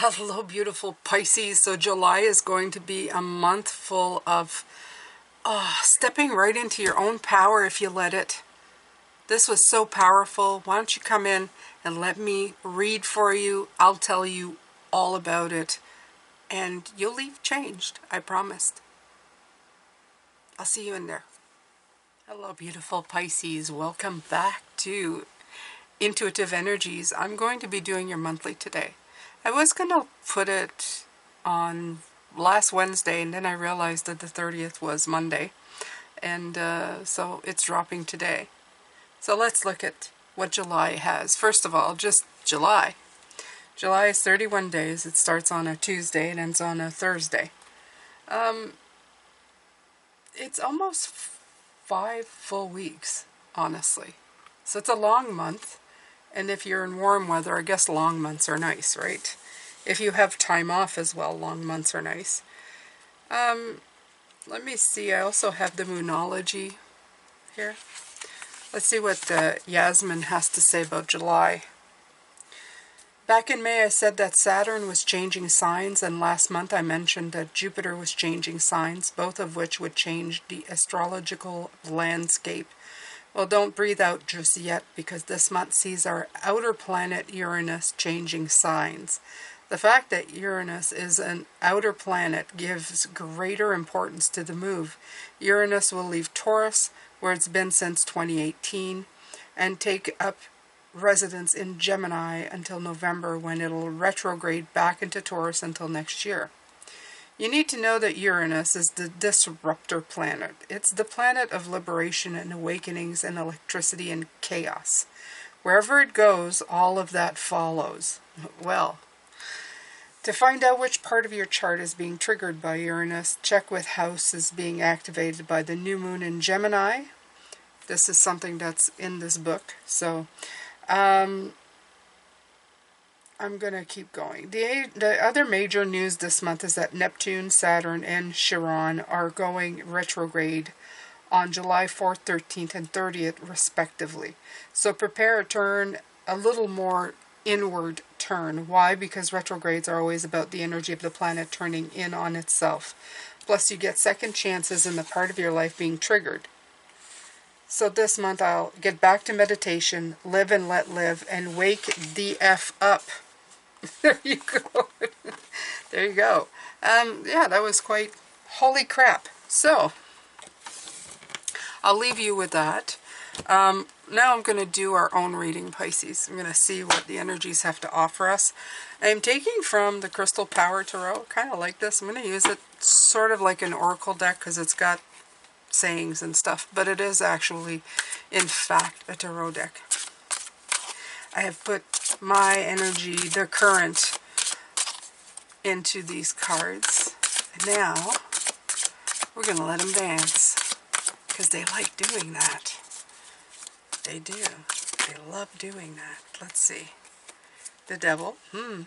Hello, beautiful Pisces. So July is going to be a month full of stepping right into your own power if you let it. This was so powerful. Why don't you come in and let me read for you? I'll tell you all about it. And you'll leave changed, I promised. I'll see you in there. Hello, beautiful Pisces. Welcome back to Intuitive Energies. I'm going to be doing your monthly today. I was going to put it on last Wednesday, and then I realized that the 30th was Monday, and so it's dropping today. So let's look at what July has. First of all, just July. July is 31 days. It starts on a Tuesday and ends on a Thursday. It's almost 5 full weeks, honestly. So it's a long month. And if you're in warm weather, I guess long months are nice, right? If you have time off as well, long months are nice. Let me see. I also have the Moonology here. Let's see what Yasmin has to say about July. Back in May, I said that Saturn was changing signs, and last month I mentioned that Jupiter was changing signs, both of which would change the astrological landscape. Well, don't breathe out just yet, because this month sees our outer planet Uranus changing signs. The fact that Uranus is an outer planet gives greater importance to the move. Uranus will leave Taurus, where it's been since 2018, and take up residence in Gemini until November, when it'll retrograde back into Taurus until next year. You need to know that Uranus is the disruptor planet. It's the planet of liberation and awakenings and electricity and chaos. Wherever it goes, all of that follows. Well, to find out which part of your chart is being triggered by Uranus, check with houses being activated by the new moon in Gemini. This is something that's in this book, so I'm going to keep going. The other major news this month is that Neptune, Saturn, and Chiron are going retrograde on July 4th, 13th, and 30th, respectively. So prepare a turn, a little more inward turn. Why? Because retrogrades are always about the energy of the planet turning in on itself. Plus, you get second chances in the part of your life being triggered. So this month I'll get back to meditation, live and let live, and wake the F up. There you go. There you go. Yeah, that was quite holy crap. So, I'll leave you with that. Now I'm going to do our own reading, Pisces. I'm going to see what the energies have to offer us. I'm taking from the Crystal Power Tarot. Kind of like this. I'm going to use it sort of like an oracle deck because it's got sayings and stuff. But it is actually, in fact, a tarot deck. I have put my energy, the current, into these cards. And now, we're going to let them dance. Because they like doing that. They do. They love doing that. Let's see. The Devil.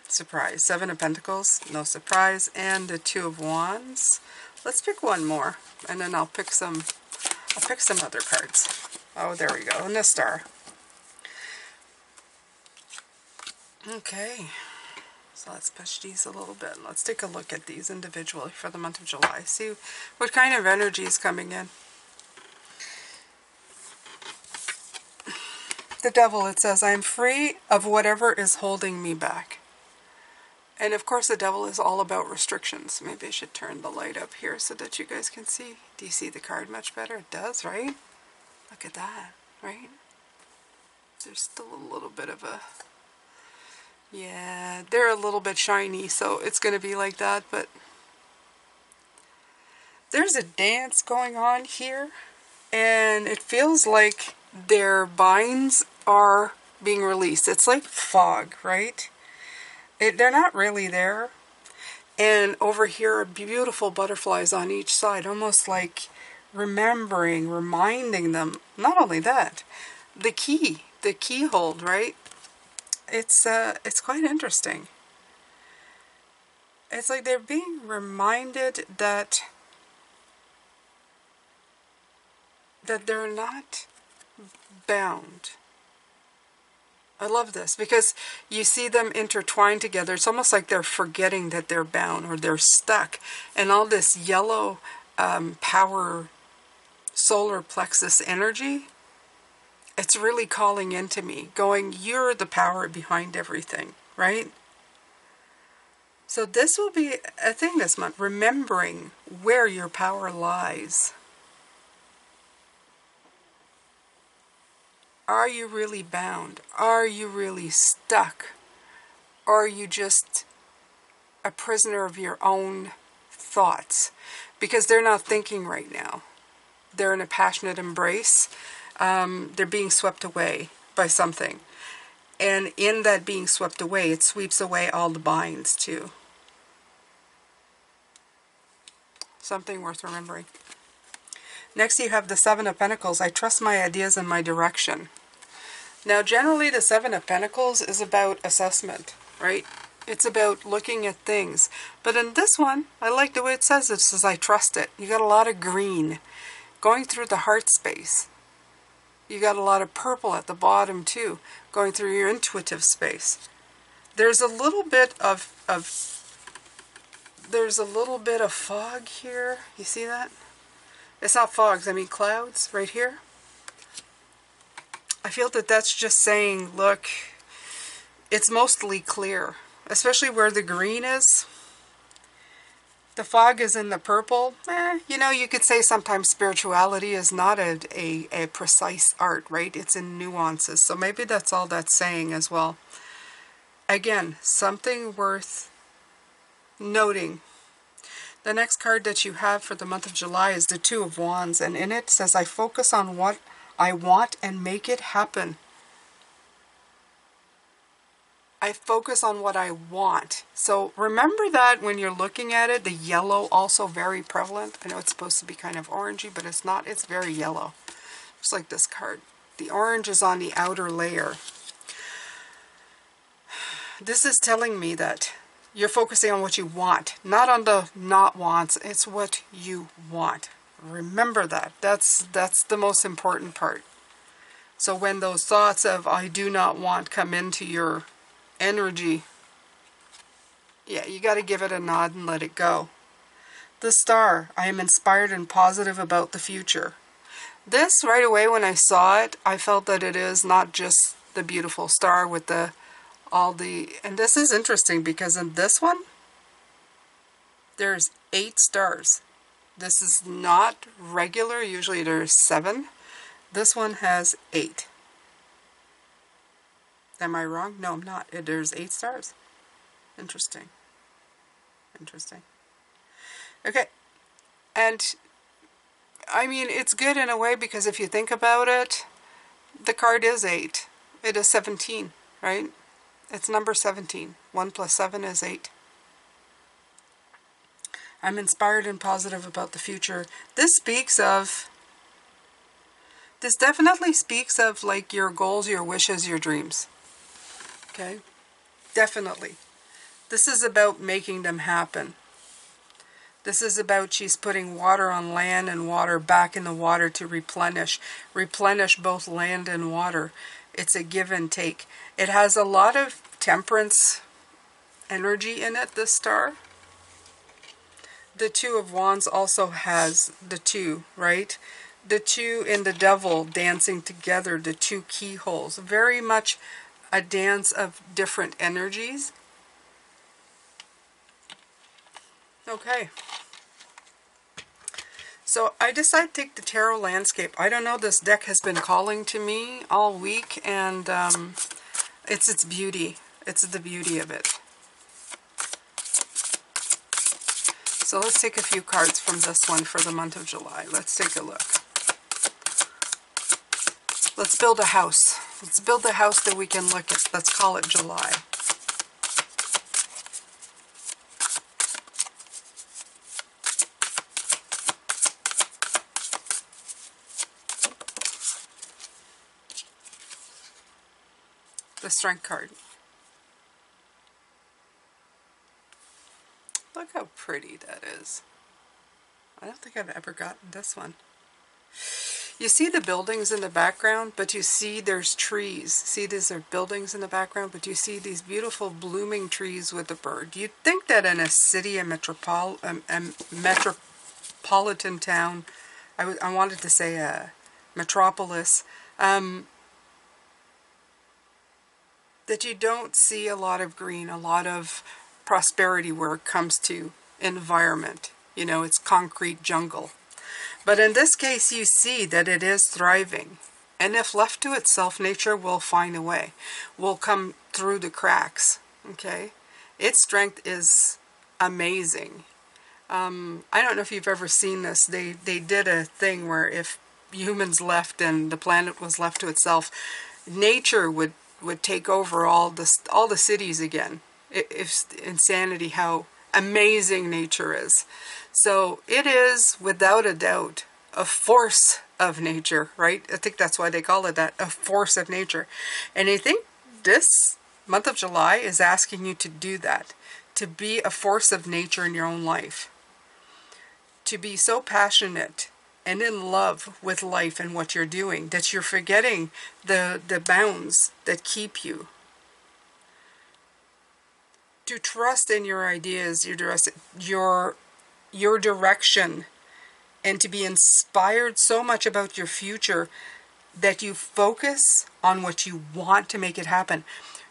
Surprise. 7 of Pentacles. No surprise. And the 2 of Wands. Let's pick one more. And then I'll pick some other cards. Oh, there we go. And the Star. Okay, so let's push these a little bit. Let's take a look at these individually for the month of July. See what kind of energy is coming in. The Devil, it says, I am free of whatever is holding me back. And of course the Devil is all about restrictions. Maybe I should turn the light up here so that you guys can see. Do you see the card much better? It does, right? Look at that, right? There's still a little bit of a... Yeah, they're a little bit shiny, so it's going to be like that, but there's a dance going on here, and it feels like their binds are being released. It's like fog, right? They're not really there, and over here are beautiful butterflies on each side, almost like reminding them, not only that, the keyhole, right? It's quite interesting. It's like they're being reminded that they're not bound. I love this because you see them intertwined together. It's almost like they're forgetting that they're bound or they're stuck. And all this yellow power solar plexus energy, it's really calling into me, going, you're the power behind everything, right? So this will be a thing this month, remembering where your power lies. Are you really bound? Are you really stuck? Or are you just a prisoner of your own thoughts? Because they're not thinking right now. They're in a passionate embrace. They're being swept away by something. And in that being swept away, it sweeps away all the binds too. Something worth remembering. Next you have the Seven of Pentacles. I trust my ideas and my direction. Now generally the Seven of Pentacles is about assessment, right? It's about looking at things. But in this one, I like the way it says it. It says I trust it. You got a lot of green going through the heart space. You got a lot of purple at the bottom too, going through your intuitive space. There's a little bit of fog here. You see that? It's not fogs, I mean clouds right here. I feel that that's just saying, look, it's mostly clear, especially where the green is. The fog is in the purple. You know, you could say sometimes spirituality is not a precise art, right? It's in nuances. So maybe that's all that's saying as well. Again, something worth noting. The next card that you have for the month of July is the Two of Wands. And in it says, I focus on what I want and make it happen. I focus on what I want. So remember that when you're looking at it, the yellow also very prevalent. I know it's supposed to be kind of orangey, but it's not. It's very yellow. Just like this card. The orange is on the outer layer. This is telling me that you're focusing on what you want, not on the not wants. It's what you want. Remember that. That's the most important part. So when those thoughts of I do not want come into your energy, yeah, you got to give it a nod and let it go. The Star. I am inspired and positive about the future. This, right away when I saw it, I felt that it is not just the beautiful star with and this is interesting because in this one, there's 8 stars. This is not regular. Usually there's 7. This one has 8. Am I wrong? No, I'm not. There's 8 stars. Interesting. Interesting. Okay. And, I mean, it's good in a way because if you think about it, the card is 8. It is 17, right? It's number 17. 1 plus 7 is 8. I'm inspired and positive about the future. This definitely speaks of like your goals, your wishes, your dreams. Okay? Definitely. This is about making them happen. This is about she's putting water on land and water back in the water to replenish. Replenish both land and water. It's a give and take. It has a lot of temperance energy in it, this star. The Two of Wands also has the 2, right? The 2 and the Devil dancing together, the 2 keyholes. Very much a dance of different energies. Okay. So I decided to take the Tarot Landscape. I don't know, this deck has been calling to me all week, and it's its beauty. It's the beauty of it. So let's take a few cards from this one for the month of July. Let's take a look. Let's build a house. Let's build a house that we can look at. Let's call it July. The Strength card. Look how pretty that is. I don't think I've ever gotten this one. You see the buildings in the background, but you see there's trees. See, these are buildings in the background, but you see these beautiful blooming trees with a bird. You'd think that in a city, a metropolitan town, I wanted to say a metropolis, that you don't see a lot of green, a lot of prosperity where it comes to environment. You know, it's concrete jungle. But in this case, you see that it is thriving. And if left to itself, nature will find a way. Will come through the cracks. Okay? Its strength is amazing. I don't know if you've ever seen this. They did a thing where if humans left and the planet was left to itself, nature would take over all the cities again. If insanity, how amazing nature is. So it is, without a doubt, a force of nature, right? I think that's why they call it that, a force of nature. And I think this month of July is asking you to do that, to be a force of nature in your own life, to be so passionate and in love with life and what you're doing that you're forgetting the bounds that keep you. To trust in your ideas, your direction, and to be inspired so much about your future that you focus on what you want to make it happen.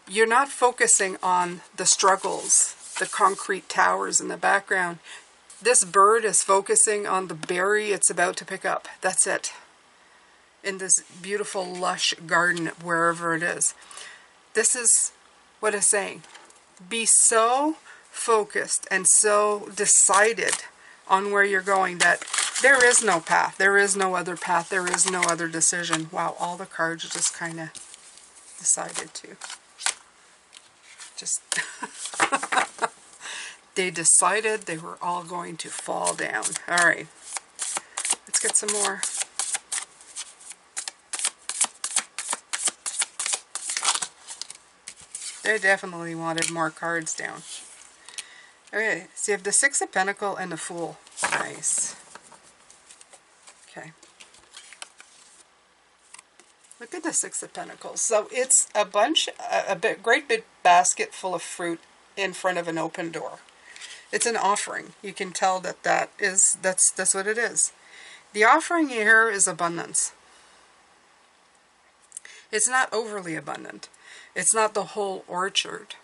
You're not focusing on the struggles, the concrete towers in the background. This bird is focusing on the berry it's about to pick up. That's it. In this beautiful, lush garden, wherever it is. This is what it's saying. Be so focused and so decided on where you're going that there is no path. There is no other path. There is no other decision. Wow, all the cards just kind of decided to. Just... They decided they were all going to fall down. All right. Let's get some more. They definitely wanted more cards down. Okay, so you have the Six of Pentacles and the Fool. Nice. Okay. Look at the Six of Pentacles. So it's a great big basket full of fruit in front of an open door. It's an offering. You can tell that's what it is. The offering here is abundance. It's not overly abundant. It's not the whole orchard.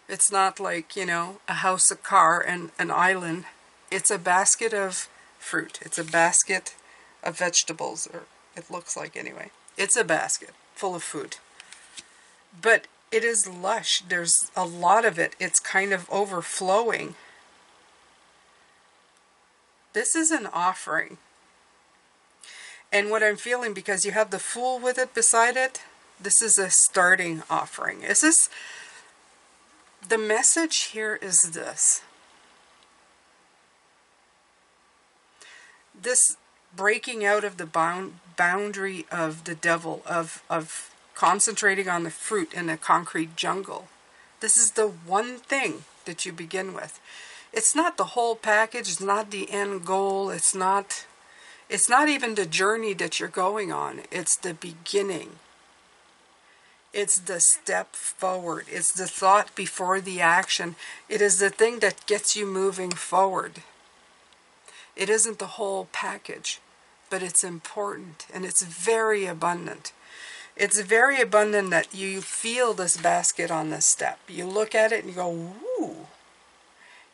It's not like, you know, a house, a car, and an island. It's a basket of fruit. It's a basket of vegetables, or it looks like anyway. It's a basket full of food. But it is lush. There's a lot of it. It's kind of overflowing. This is an offering. And what I'm feeling, because you have the Fool with it beside it, this is a starting offering. The message here is this. This breaking out of the boundary of the devil, of concentrating on the fruit in a concrete jungle. This is the one thing that you begin with. It's not the whole package. It's not the end goal. It's not even the journey that you're going on. It's the beginning. It's the step forward. It's the thought before the action. It is the thing that gets you moving forward. It isn't the whole package, but it's important, and it's very abundant. It's very abundant that you feel this basket on this step. You look at it and you go, ooh.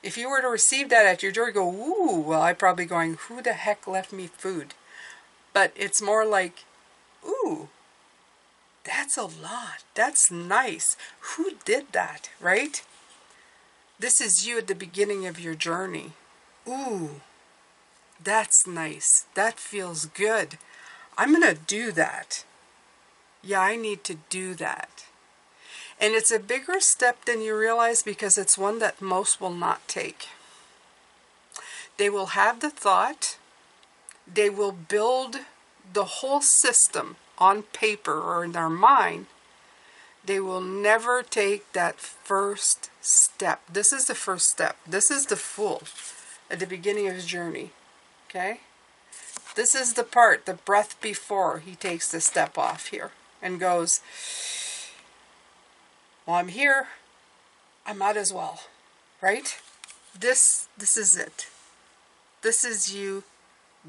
If you were to receive that at your door, you go, ooh, well, I'm probably going, who the heck left me food? But it's more like, ooh, that's a lot. That's nice. Who did that, right? This is you at the beginning of your journey. Ooh, that's nice. That feels good. I'm going to do that. Yeah, I need to do that. And it's a bigger step than you realize, because it's one that most will not take. They will have the thought. They will build the whole system on paper or in their mind. They will never take that first step. This is the first step. This is the Fool at the beginning of his journey. Okay? This is the part, the breath before he takes the step off here and goes, well, I'm here, I might as well, right? This is it. This is you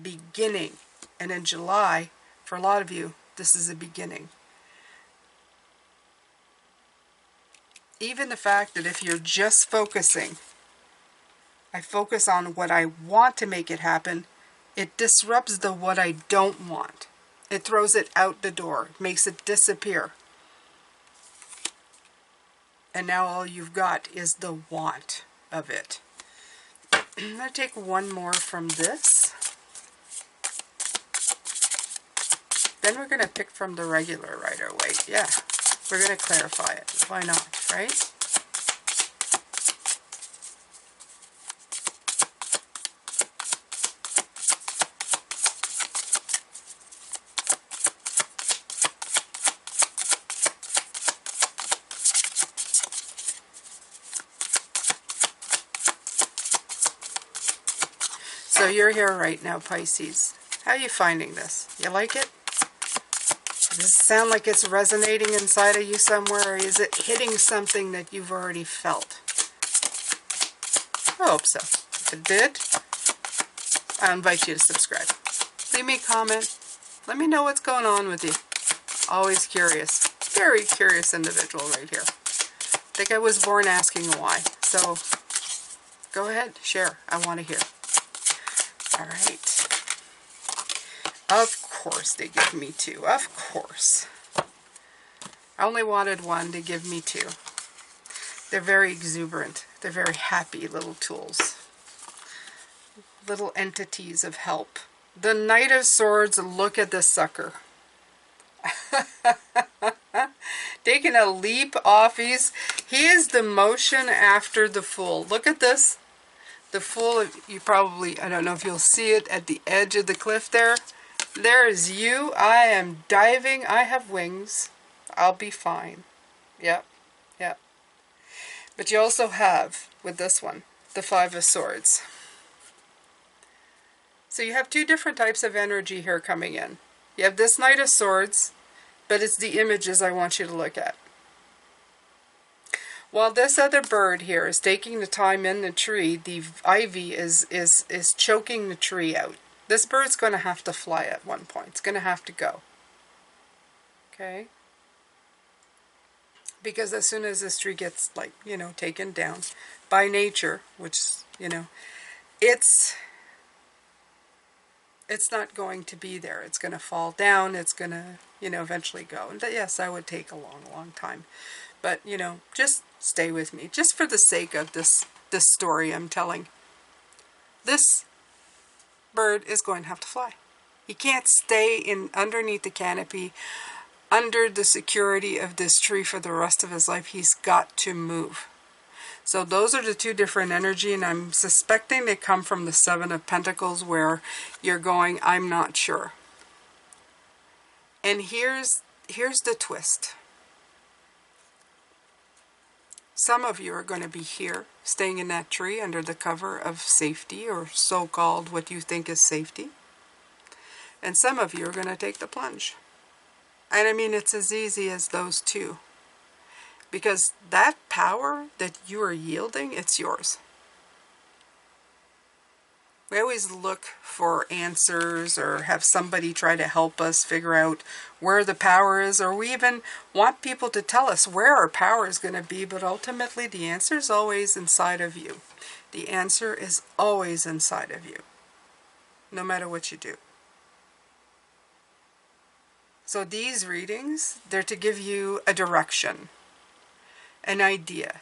beginning. And in July, for a lot of you, this is the beginning. Even the fact that if you're just focusing, I focus on what I want to make it happen, it disrupts the what I don't want. It throws it out the door, makes it disappear. And now all you've got is the want of it. I'm going to take one more from this. Then we're going to pick from the regular right away. Yeah, we're going to clarify it. Why not, right? So you're here right now, Pisces. How are you finding this? You like it? Does it sound like it's resonating inside of you somewhere, or is it hitting something that you've already felt? I hope so. If it did, I invite you to subscribe. Leave me a comment. Let me know what's going on with you. Always curious. Very curious individual right here. I think I was born asking why. So go ahead, share. I want to hear. All right. Of course they give me two. Of course. I only wanted one. They give me two. They're very exuberant. They're very happy little tools. Little entities of help. The Knight of Swords, look at this sucker. Taking a leap off. He is the motion after the Fool. Look at this. The Fool, you probably, I don't know if you'll see it at the edge of the cliff there. There is you. I am diving. I have wings. I'll be fine. Yep. Yep. But you also have, with this one, the Five of Swords. So you have two different types of energy here coming in. You have this Knight of Swords, but it's the images I want you to look at. While this other bird here is taking the time in the tree, the ivy is choking the tree out. This bird's going to have to fly at one point. It's going to have to go. Okay? Because as soon as this tree gets, like, you know, taken down by nature, which, you know, it's not going to be there. It's going to fall down. It's going to, you know, eventually go. And yes, that would take a long, long time. But, you know, just stay with me. Just for the sake of this story I'm telling. This bird is going to have to fly. He can't stay in underneath the canopy, under the security of this tree for the rest of his life. He's got to move. So those are the two different energy, and I'm suspecting they come from the Seven of Pentacles, where you're going, I'm not sure. And here's the twist. Some of you are going to be here, staying in that tree under the cover of safety, or so-called what you think is safety. And some of you are going to take the plunge. And I mean, it's as easy as those two. Because that power that you are yielding, it's yours. We always look for answers or have somebody try to help us figure out where the power is, or we even want people to tell us where our power is going to be, but ultimately the answer is always inside of you. The answer is always inside of you, no matter what you do. So these readings, they're to give you a direction, an idea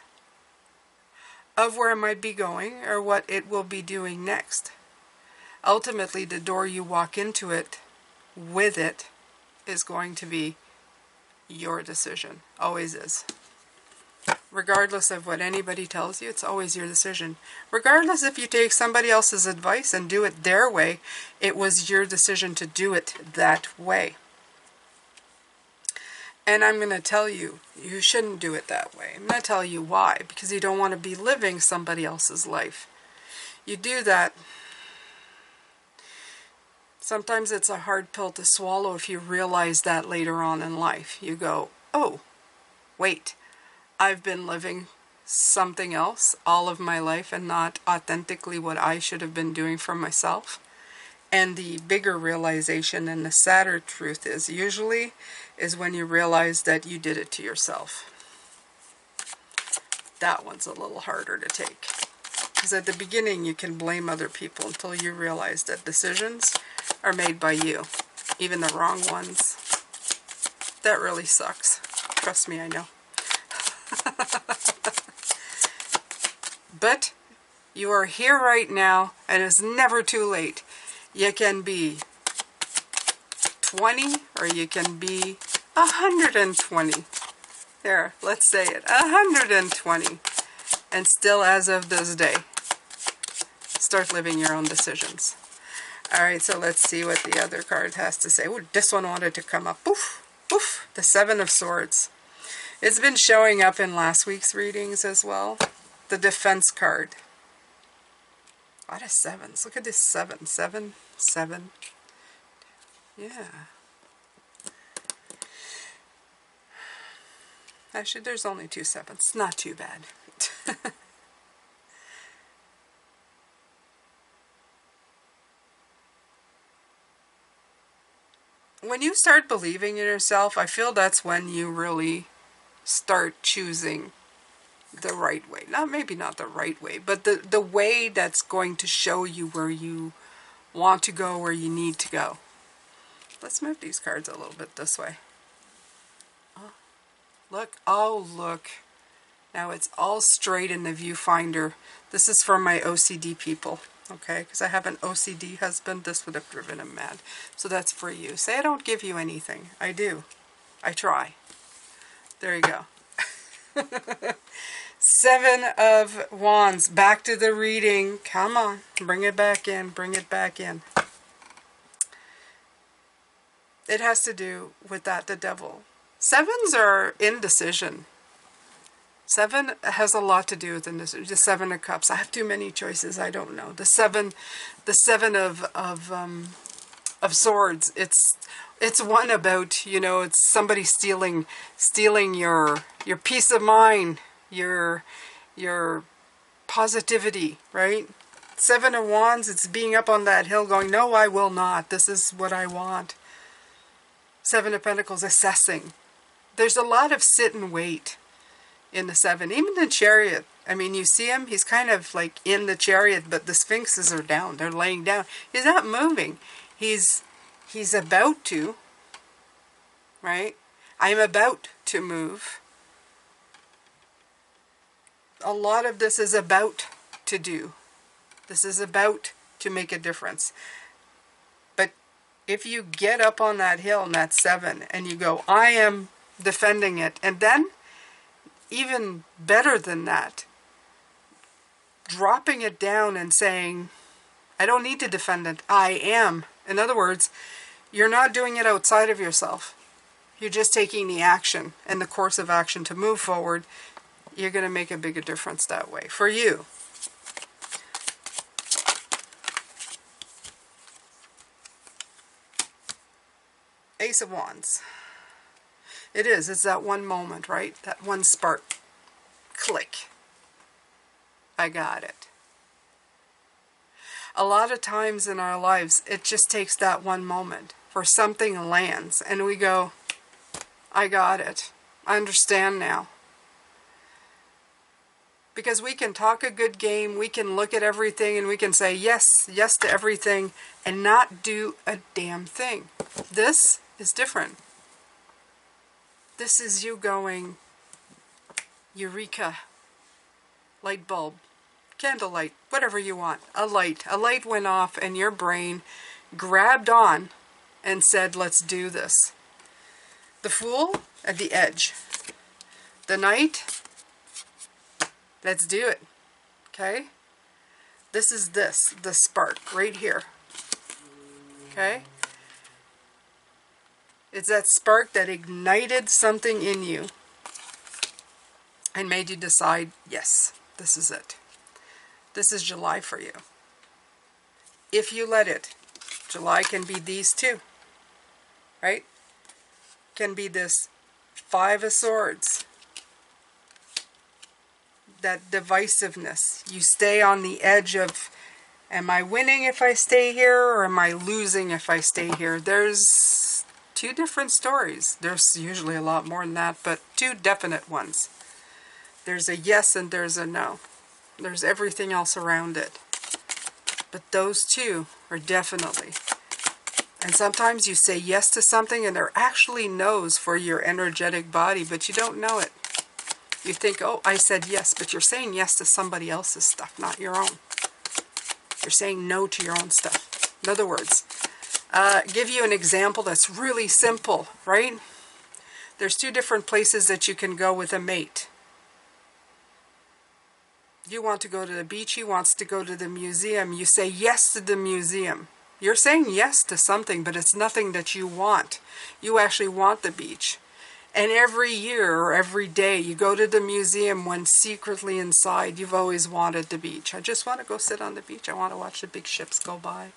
of where it might be going or what it will be doing next. Ultimately, the door you walk into it with it is going to be your decision. Always is. Regardless of what anybody tells you, it's always your decision. Regardless if you take somebody else's advice and do it their way, it was your decision to do it that way. And I'm going to tell you, you shouldn't do it that way. I'm going to tell you why. Because you don't want to be living somebody else's life. You do that, Sometimes it's a hard pill to swallow if you realize that later on in life. You go, oh, wait, I've been living something else all of my life and not authentically what I should have been doing for myself. And the bigger realization and the sadder truth is usually is when you realize that you did it to yourself. That one's a little harder to take. Because at the beginning you can blame other people until you realize that decisions are made by you. Even the wrong ones. That really sucks. Trust me, I know. But you are here right now, and it's never too late. You can be 20, or you can be 120. There, let's say it, 120. And still, as of this day, start living your own decisions. Alright, so let's see what the other card has to say. Ooh, this one wanted to come up. Poof, poof, the Seven of Swords. It's been showing up in last week's readings as well. The Defense card. A lot of sevens. Look at this seven. Seven, seven. Yeah. Actually, there's only 2 sevens. Not too bad. When you start believing in yourself, I feel that's when you really start choosing the right way. Maybe not the right way, but the way that's going to show you where you want to go, where you need to go. Let's move these cards a little bit this way. Oh, look. Oh, look. Now it's all straight in the viewfinder. This is for my OCD people, okay? Because I have an OCD husband. This would have driven him mad. So that's for you. Say I don't give you anything. I do. I try. There you go. Seven of Wands. Back to the reading. Come on. Bring it back in. Bring it back in. It has to do with that, the devil. Sevens are indecision. 7 has a lot to do with indecision. The 7 of Cups. I have too many choices. I don't know. The seven of Swords. It's one about, you know, it's somebody stealing your peace of mind, your positivity, right? 7 of Wands, it's being up on that hill going, no, I will not. This is what I want. 7 of Pentacles, assessing. There's a lot of sit and wait in the 7. Even the Chariot. I mean, you see him, he's kind of like in the Chariot, but the Sphinxes are down. They're laying down. He's not moving. He's about to, right? I'm about to move. A lot of this is about to do. This is about to make a difference. But if you get up on that hill in that 7 and you go, I am defending it, and then even better than that, dropping it down and saying, I don't need to defend it. I am. In other words, you're not doing it outside of yourself. You're just taking the action and the course of action to move forward. You're going to make a bigger difference that way for you. Ace of Wands. It is. It's that one moment, right? That one spark. Click. I got it. A lot of times in our lives, it just takes that one moment for something lands and we go, I got it. I understand now. Because we can talk a good game, we can look at everything and we can say yes, yes to everything and not do a damn thing. This is different. This is you going, Eureka, light bulb, candlelight, whatever you want. A light went off and your brain grabbed on and said, let's do this. The Fool at the edge. The Knight, let's do it. Okay? This is the spark right here. Okay? It's that spark that ignited something in you and made you decide, yes, this is it. This is July for you. If you let it. July can be these two, right? Can be this Five of Swords. That divisiveness. You stay on the edge of, am I winning if I stay here, or am I losing if I stay here? There's two different stories. There's usually a lot more than that, but two definite ones. There's a yes and there's a no. There's everything else around it. But those two are definitely. And sometimes you say yes to something and they're actually no's for your energetic body, but you don't know it. You think, oh, I said yes, but you're saying yes to somebody else's stuff, not your own. You're saying no to your own stuff. In other words, give you an example that's really simple, right? There's two different places that you can go with a mate. You want to go to the beach, he wants to go to the museum. You say yes to the museum. You're saying yes to something, but it's nothing that you want. You actually want the beach. And every year or every day you go to the museum when secretly inside you've always wanted the beach. I just want to go sit on the beach. I want to watch the big ships go by.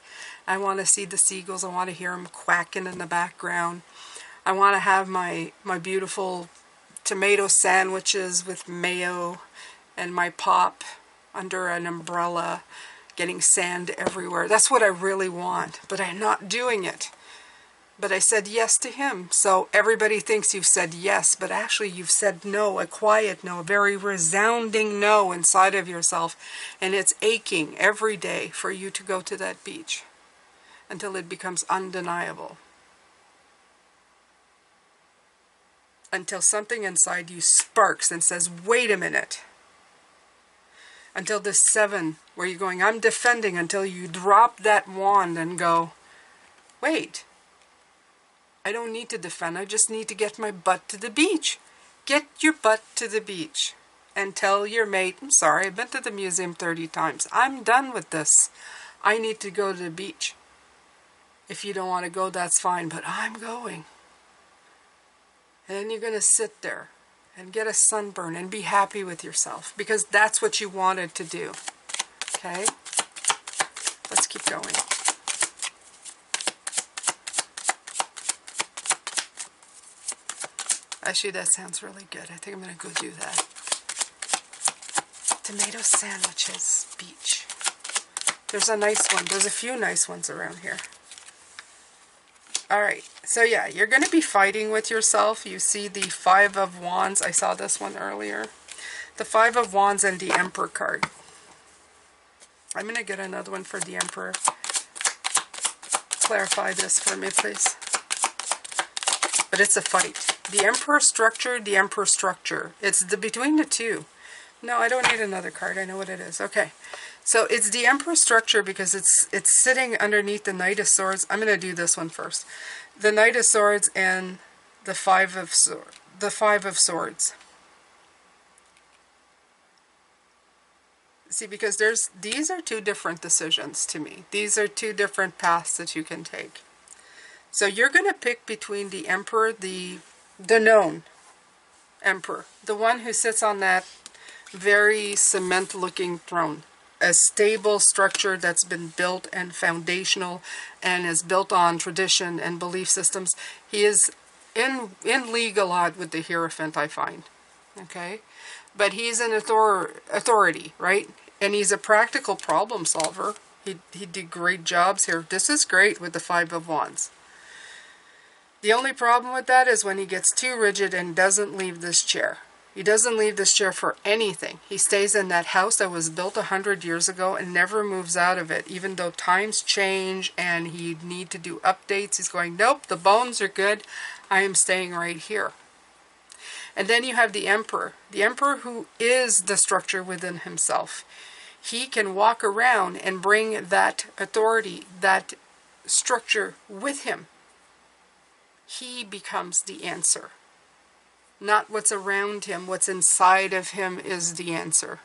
I want to see the seagulls. I want to hear them quacking in the background. I want to have my beautiful tomato sandwiches with mayo and my pop under an umbrella, getting sand everywhere. That's what I really want, but I'm not doing it. But I said yes to him. So everybody thinks you've said yes, but actually you've said no, a quiet no, a very resounding no inside of yourself. And it's aching every day for you to go to that beach until it becomes undeniable. Until something inside you sparks and says, wait a minute. Until the 7, where you're going, I'm defending, until you drop that wand and go, wait. I don't need to defend, I just need to get my butt to the beach. Get your butt to the beach and tell your mate, I'm sorry, I've been to the museum 30 times. I'm done with this. I need to go to the beach. If you don't want to go, that's fine, but I'm going. And then you're going to sit there and get a sunburn and be happy with yourself because that's what you wanted to do. Okay? Let's keep going. Actually, that sounds really good. I think I'm going to go do that. Tomato sandwiches, beach. There's a nice one. There's a few nice ones around here. Alright, so yeah, you're going to be fighting with yourself. You see the 5 of Wands. I saw this one earlier. The 5 of Wands and the Emperor card. I'm going to get another one for the Emperor. Clarify this for me, please. But it's a fight. The Emperor structure, the Emperor structure. It's between the two. No, I don't need another card. I know what it is. Okay. So it's the Emperor structure because it's sitting underneath the Knight of Swords. I'm going to do this one first. The Knight of Swords and the 5 of Swords. See, because these are two different decisions to me. These are two different paths that you can take. So you're going to pick between the Emperor, the known Emperor, the one who sits on that very cement-looking throne, a stable structure that's been built and foundational and is built on tradition and belief systems. He is in league a lot with the Hierophant, I find. Okay? But he's an authority, right? And he's a practical problem solver. He did great jobs here. This is great with the 5 of Wands. The only problem with that is when he gets too rigid and doesn't leave this chair. He doesn't leave this chair for anything. He stays in that house that was built 100 years ago and never moves out of it, even though times change and he'd need to do updates. He's going, nope, the bones are good. I am staying right here. And then you have the Emperor who is the structure within himself. He can walk around and bring that authority, that structure with him. He becomes the answer. Not what's around him, what's inside of him is the answer.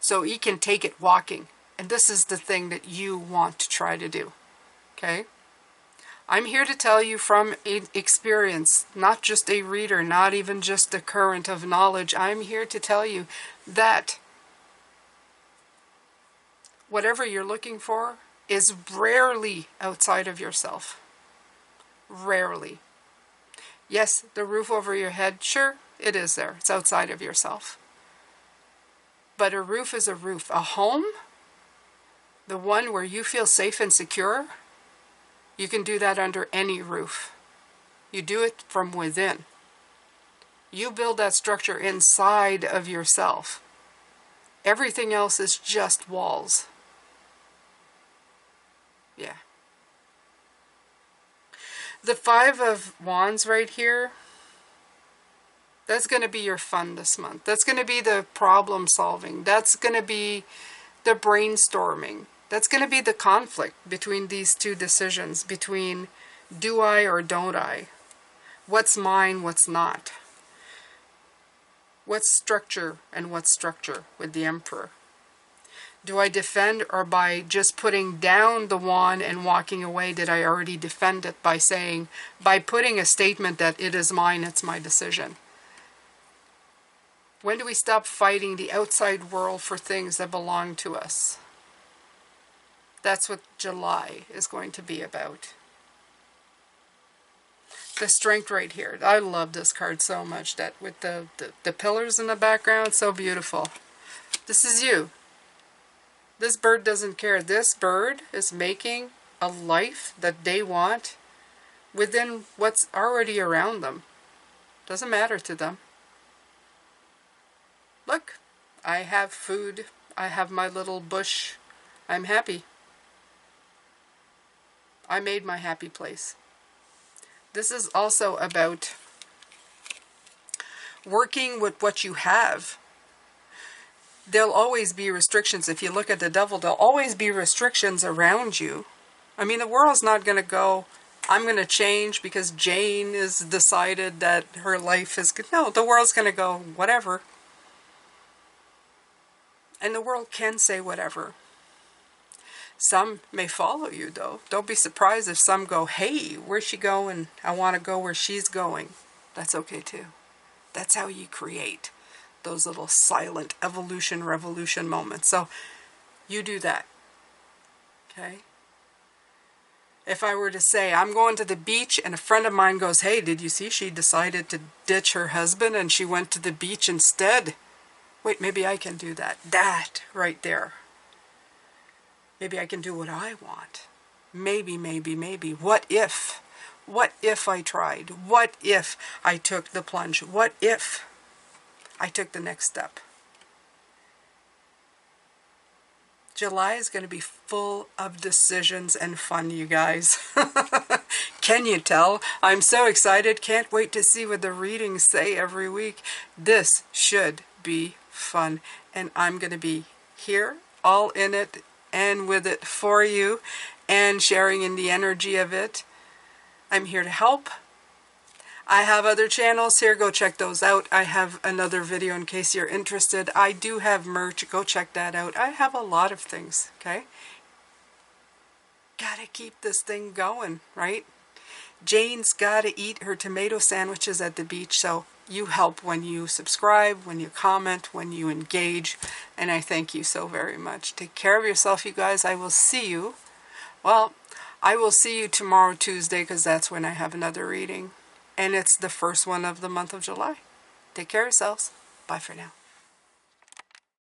So he can take it walking. And this is the thing that you want to try to do. Okay? I'm here to tell you from experience, not just a reader, not even just a current of knowledge. I'm here to tell you that whatever you're looking for, is rarely outside of yourself. Rarely. Yes, the roof over your head, sure, it is there. It's outside of yourself. But a roof is a roof. A home, the one where you feel safe and secure, you can do that under any roof. You do it from within. You build that structure inside of yourself. Everything else is just walls. Yeah. The Five of Wands right here, that's going to be your fun this month. That's going to be the problem solving. That's going to be the brainstorming. That's going to be the conflict between these two decisions, between do I or don't I? What's mine, what's not? What's structure and what's structure with the Emperor? Do I defend, or by just putting down the wand and walking away, did I already defend it by saying, by putting a statement that it is mine, it's my decision? When do we stop fighting the outside world for things that belong to us? That's what July is going to be about. The Strength right here. I love this card so much, that with the pillars in the background, so beautiful. This is you. This bird doesn't care. This bird is making a life that they want within what's already around them. Doesn't matter to them. Look, I have food. I have my little bush. I'm happy. I made my happy place. This is also about working with what you have. There'll always be restrictions. If you look at the Devil, there'll always be restrictions around you. I mean, the world's not going to go, I'm going to change because Jane has decided that her life is good. No, the world's going to go, whatever. And the world can say whatever. Some may follow you, though. Don't be surprised if some go, hey, where's she going? I want to go where she's going. That's okay, too. That's how you create those little silent evolution, revolution moments. So you do that. Okay? If I were to say, I'm going to the beach, and a friend of mine goes, hey, did you see she decided to ditch her husband and she went to the beach instead? Wait, maybe I can do that. That right there. Maybe I can do what I want. Maybe, maybe, maybe. What if? What if I tried? What if I took the plunge? What if I took the next step? July is going to be full of decisions and fun, you guys. Can you tell? I'm so excited. Can't wait to see what the readings say every week. This should be fun. And I'm going to be here, all in it, and with it for you, and sharing in the energy of it. I'm here to help. I have other channels here. Go check those out. I have another video in case you're interested. I do have merch. Go check that out. I have a lot of things, okay? Gotta keep this thing going, right? Jane's gotta eat her tomato sandwiches at the beach, so you help when you subscribe, when you comment, when you engage, and I thank you so very much. Take care of yourself, you guys. I will see you. Well, I will see you tomorrow, Tuesday, because that's when I have another reading. And it's the first one of the month of July. Take care of yourselves. Bye for now.